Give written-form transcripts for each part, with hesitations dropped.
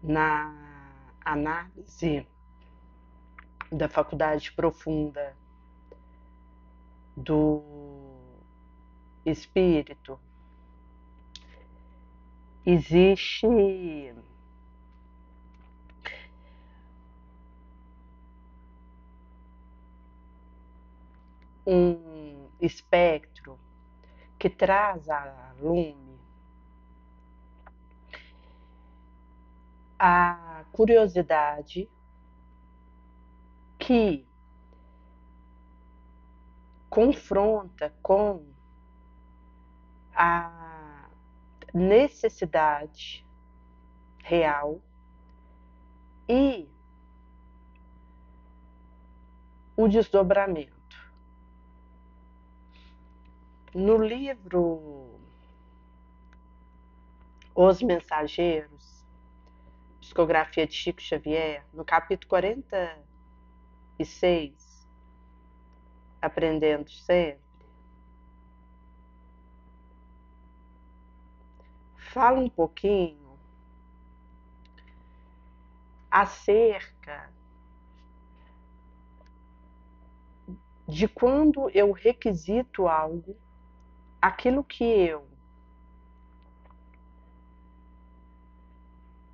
na análise da faculdade profunda do espírito, existe um espectro que traz à lume a curiosidade que confronta com a necessidade real e o desdobramento. No livro Os Mensageiros, psicografia de Chico Xavier, no capítulo 46, Aprendendo Sempre, fala um pouquinho acerca de quando eu requisito algo, aquilo que eu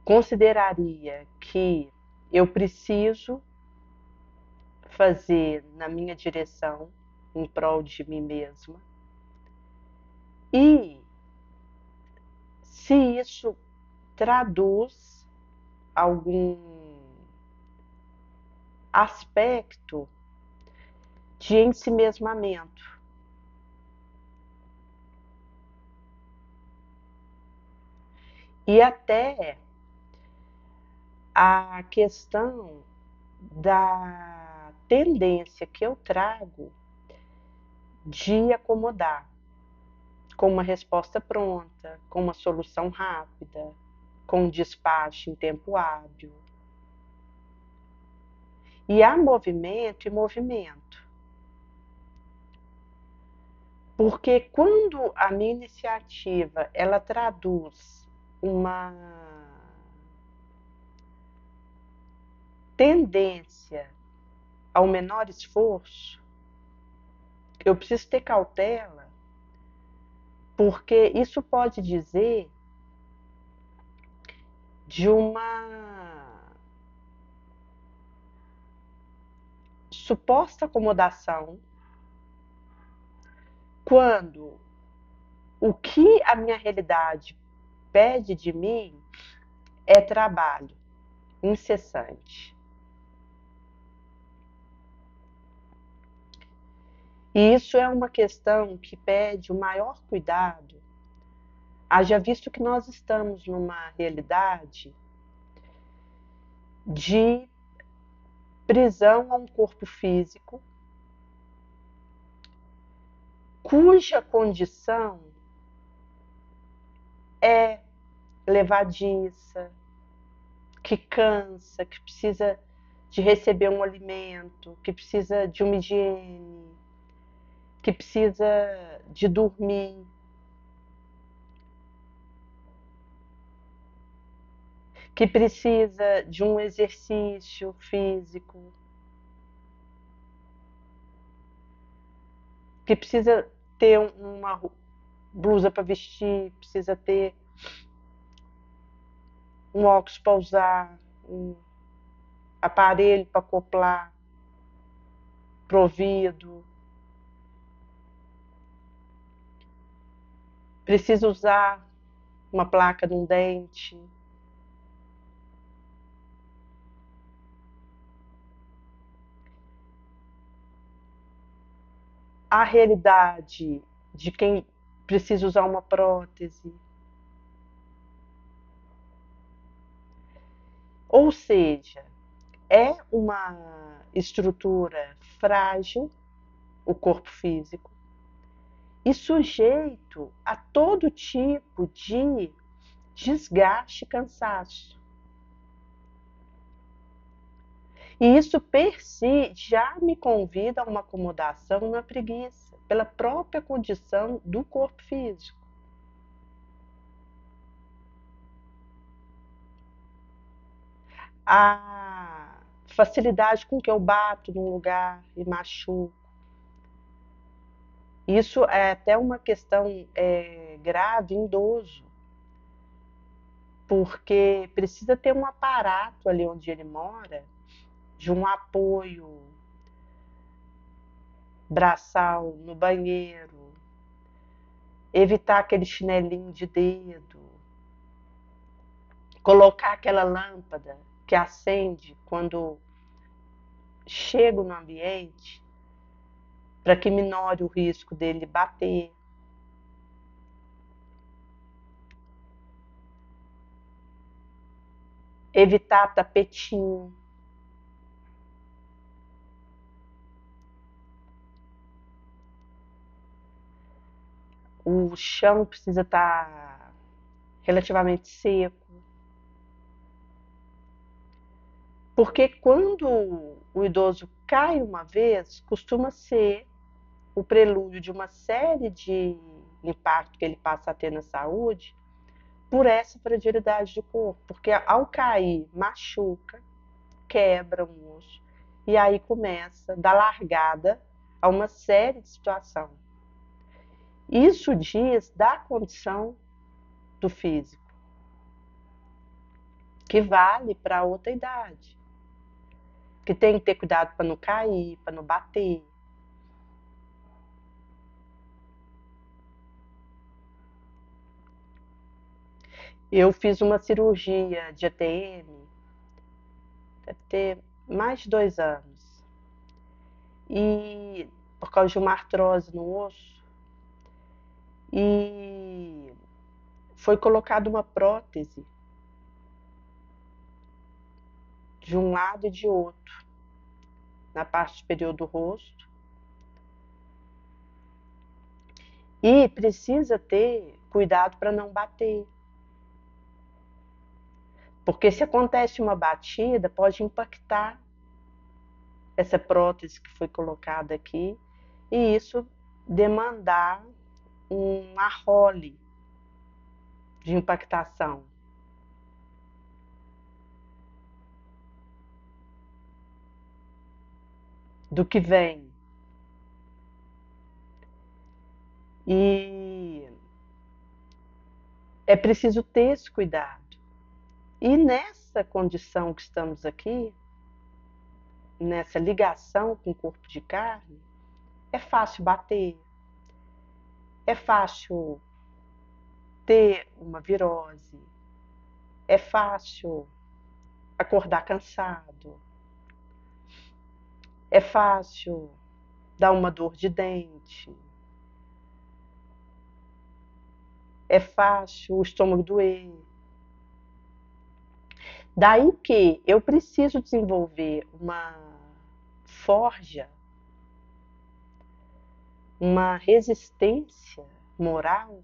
consideraria que eu preciso fazer na minha direção, em prol de mim mesma, e se isso traduz algum aspecto de ensimesmamento. E até a questão da tendência que eu trago de acomodar com uma resposta pronta, com uma solução rápida, com um despacho em tempo hábil. E há movimento e movimento. Porque quando a minha iniciativa ela traduz uma tendência ao menor esforço, eu preciso ter cautela, porque isso pode dizer de uma suposta acomodação, quando o que a minha realidade pede de mim é trabalho incessante. E isso é uma questão que pede o maior cuidado, haja visto que nós estamos numa realidade de prisão a um corpo físico, cuja condição é levadiça, que cansa, que precisa de receber um alimento, que precisa de uma higiene, que precisa de dormir. Que precisa de um exercício físico, que precisa ter uma blusa para vestir, precisa ter um óculos para usar, um aparelho para acoplar, provido, precisa usar uma placa num dente. A realidade de quem precisa usar uma prótese. Ou seja, é uma estrutura frágil, o corpo físico, e sujeito a todo tipo de desgaste e cansaço. E isso per si já me convida a uma acomodação na preguiça, pela própria condição do corpo físico. a facilidade com que eu bato num lugar e machuco. Isso é até uma questão grave em idoso, porque precisa ter um aparato ali onde ele mora, de um apoio braçal no banheiro, evitar aquele chinelinho de dedo, colocar aquela lâmpada que acende quando chego no ambiente, para que minore o risco dele bater. Evitar tapetinho. O chão precisa estar relativamente seco. Porque quando o idoso cai uma vez, costuma ser o prelúdio de uma série de impactos que ele passa a ter na saúde por essa fragilidade do corpo. Porque ao cair, machuca, quebra um osso, e aí começa a dar largada a uma série de situações. Isso diz da condição do físico, que vale para outra idade. Que tem que ter cuidado para não cair, para não bater. Eu fiz uma cirurgia de ATM, deve ter mais de 2 anos, e por causa de uma artrose no osso, e foi colocada uma prótese de um lado e de outro, na parte superior do rosto, e precisa ter cuidado para não bater. Porque se acontece uma batida, pode impactar essa prótese que foi colocada aqui, e isso demandar um arrole de impactação. Do que vem. E é preciso ter esse cuidado. E nessa condição que estamos aqui, nessa ligação com o corpo de carne, é fácil bater, é fácil ter uma virose, é fácil acordar cansado, é fácil dar uma dor de dente, é fácil o estômago doer. Daí que eu preciso desenvolver uma forja, uma resistência moral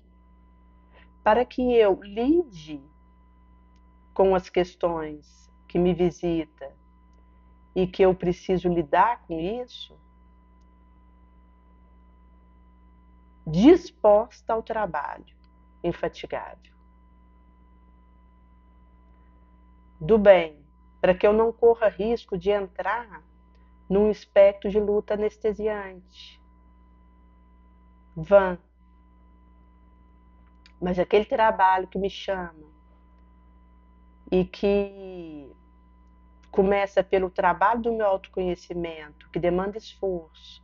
para que eu lide com as questões que me visitam e que eu preciso lidar com isso, disposta ao trabalho, infatigável. Do bem, para que eu não corra risco de entrar num espectro de luta anestesiante. Vã. Mas aquele trabalho que me chama e que começa pelo trabalho do meu autoconhecimento, que demanda esforço,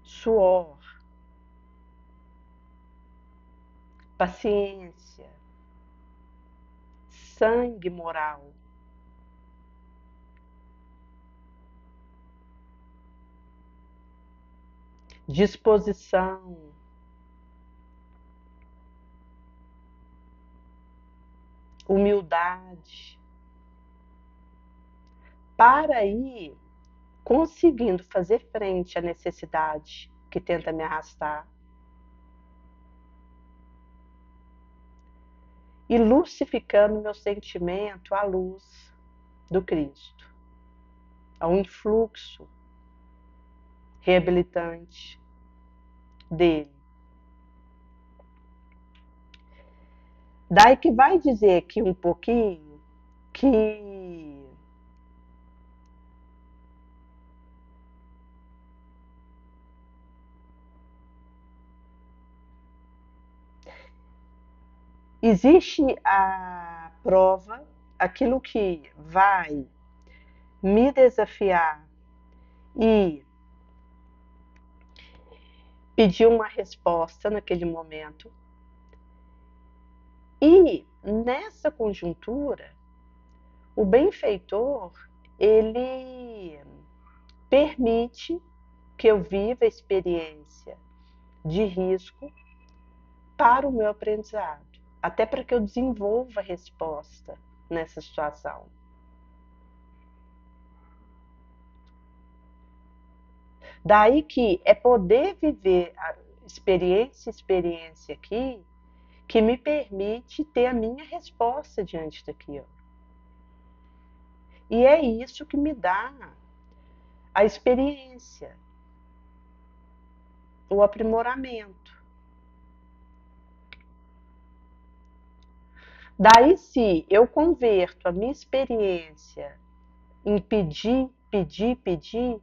suor, paciência, sangue moral. Disposição, humildade, para ir conseguindo fazer frente à necessidade que tenta me arrastar e lucificando meu sentimento à luz do Cristo, ao influxo reabilitante dele. Daí que vai dizer aqui um pouquinho que existe a prova, aquilo que vai me desafiar e pedir uma resposta naquele momento. E nessa conjuntura, o benfeitor, ele permite que eu viva a experiência de risco para o meu aprendizado, até para que eu desenvolva a resposta nessa situação. Daí que é poder viver a experiência aqui que me permite ter a minha resposta diante daquilo. E é isso que me dá a experiência, o aprimoramento. Daí, se eu converto a minha experiência em pedir, pedir, pedir,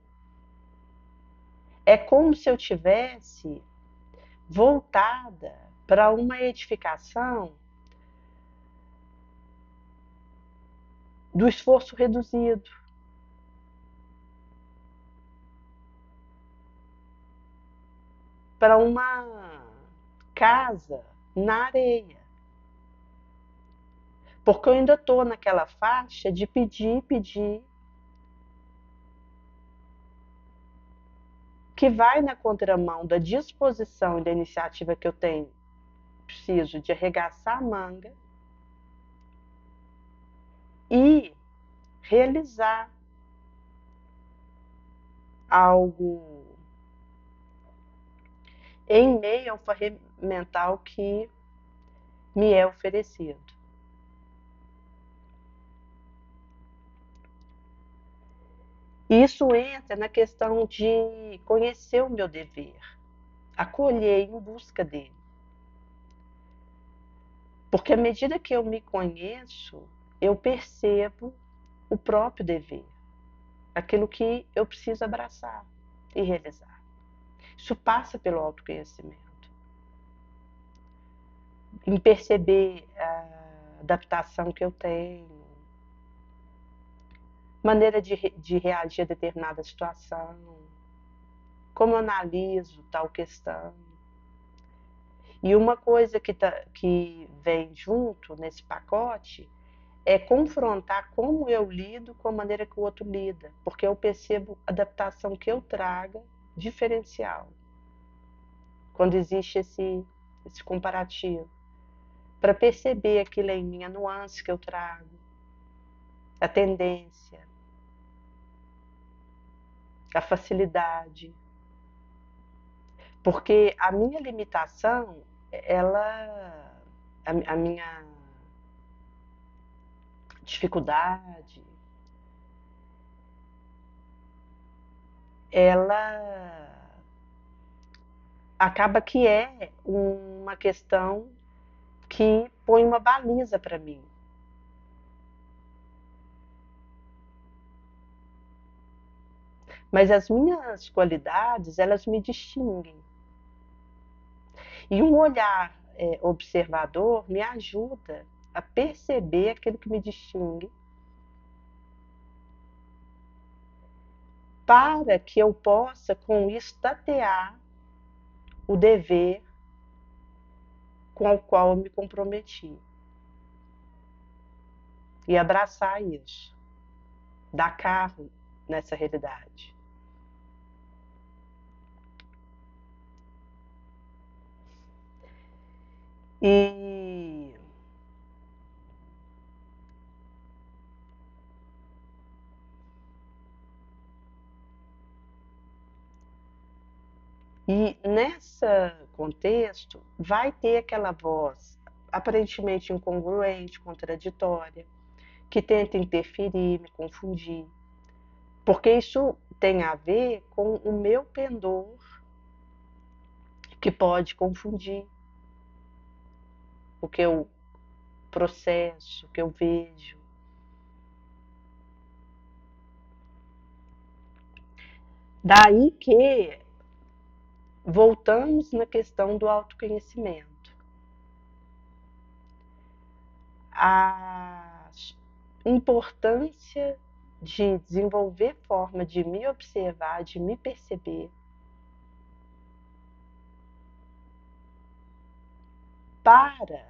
é como se eu tivesse voltada para uma edificação do esforço reduzido, para uma casa na areia. Porque eu ainda estou naquela faixa de pedir, pedir, que vai na contramão da disposição e da iniciativa que eu tenho. Preciso de arregaçar a manga e realizar algo em meio ao ferramental que me é oferecido. Isso entra na questão de conhecer o meu dever, acolher em busca dele. Porque à medida que eu me conheço, eu percebo o próprio dever, aquilo que eu preciso abraçar e realizar. Isso passa pelo autoconhecimento. Em perceber a adaptação que eu tenho, maneira de reagir a determinada situação, como eu analiso tal questão. E uma coisa que vem junto nesse pacote é confrontar como eu lido com a maneira que o outro lida, porque eu percebo a adaptação que eu traga diferencial. Quando existe esse comparativo, para perceber aquilo em mim, a nuance que eu trago, a tendência, a facilidade. Porque a minha limitação, a minha dificuldade, ela acaba que é uma questão que põe uma baliza para mim. Mas as minhas qualidades, elas me distinguem. E um olhar observador me ajuda a perceber aquilo que me distingue, para que eu possa, com isso, tatear o dever com o qual eu me comprometi. E abraçar isso, dar carro nessa realidade. E nesse contexto, vai ter aquela voz aparentemente incongruente, contraditória, que tenta interferir, me confundir. Porque isso tem a ver com o meu pendor, que pode confundir o que eu processo, o que eu vejo. Daí que voltamos na questão do autoconhecimento. A importância de desenvolver forma de me observar, de me perceber, para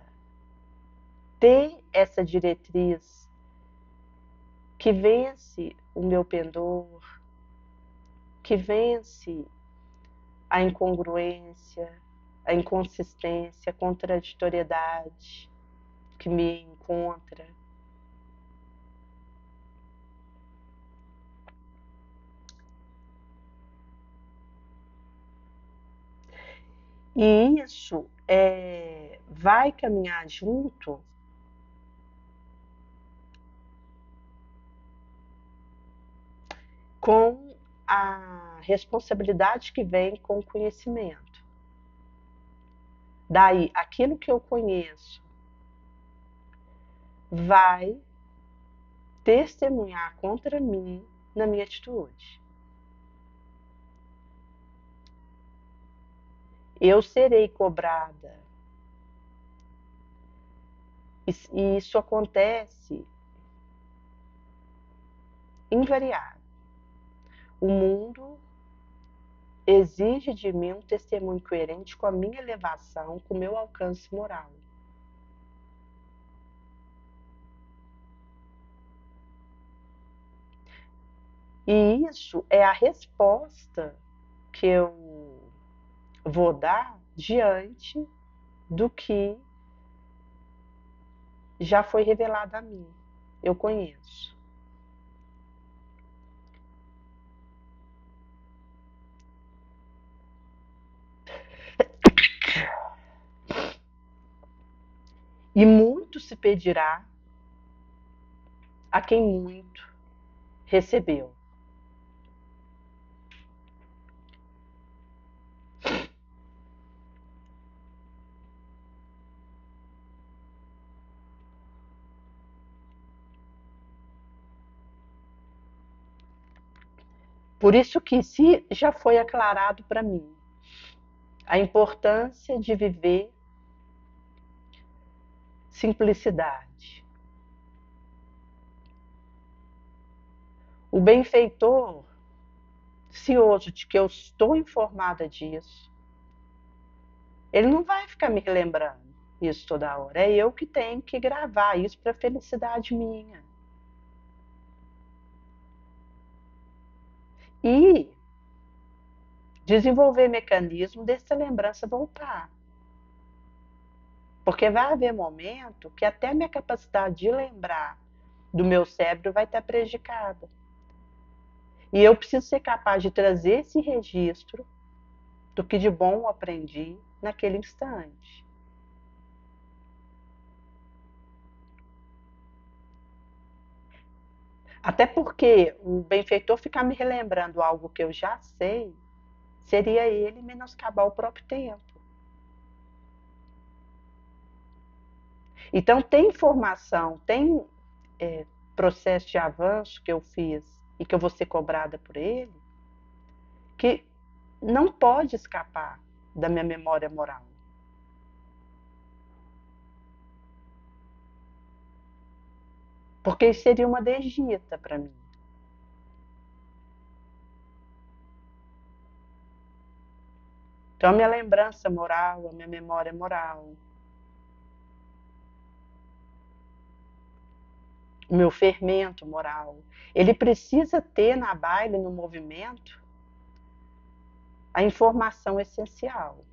ter essa diretriz que vence o meu pendor, que vence a incongruência, a inconsistência, a contraditoriedade que me encontra. E isso vai caminhar junto com a responsabilidade que vem com o conhecimento. Daí, aquilo que eu conheço vai testemunhar contra mim na minha atitude. Eu serei cobrada. E isso acontece invariável. O mundo exige de mim um testemunho coerente com a minha elevação, com o meu alcance moral. E isso é a resposta que eu vou dar diante do que já foi revelado a mim. Eu conheço. E muito se pedirá a quem muito recebeu. Por isso que se já foi aclarado para mim a importância de viver simplicidade. O benfeitor, cioso de que eu estou informada disso, ele não vai ficar me lembrando isso toda hora. É eu que tenho que gravar isso para felicidade minha. E desenvolver mecanismo dessa lembrança voltar. Porque vai haver momento que até a minha capacidade de lembrar do meu cérebro vai estar prejudicada. E eu preciso ser capaz de trazer esse registro do que de bom eu aprendi naquele instante. Até porque o benfeitor ficar me relembrando algo que eu já sei, seria ele menoscabar o próprio tempo. Então, tem informação, tem processo de avanço que eu fiz e que eu vou ser cobrada por ele, que não pode escapar da minha memória moral. Porque isso seria uma desdita para mim. Então, a minha lembrança moral, a minha memória moral, o meu fermento moral, ele precisa ter na baila, no movimento, a informação essencial,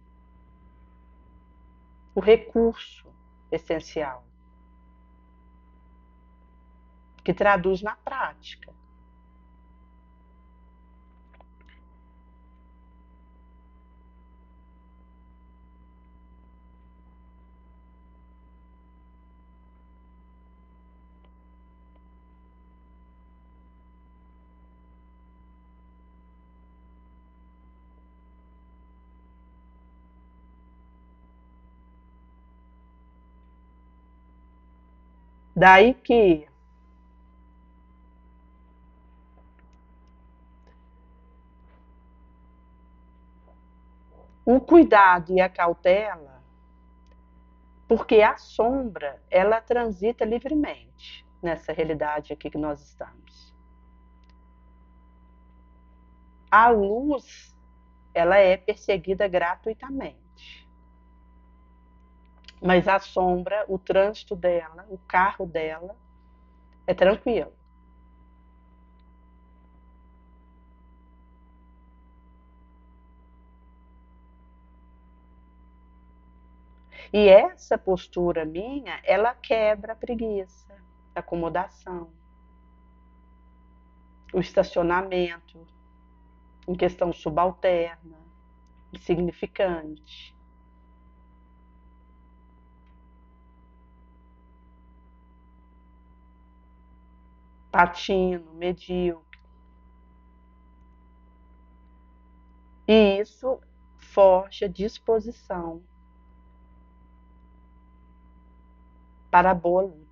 o recurso essencial, que traduz na prática. Daí que O cuidado e a cautela, porque a sombra, ela transita livremente nessa realidade aqui que nós estamos. A luz, ela é perseguida gratuitamente. Mas a sombra, o trânsito dela, o carro dela, é tranquilo. E essa postura minha, ela quebra a preguiça, a acomodação, o estacionamento, em questão subalterna, insignificante, patino, medíocre. E isso forja disposição para a boa luta.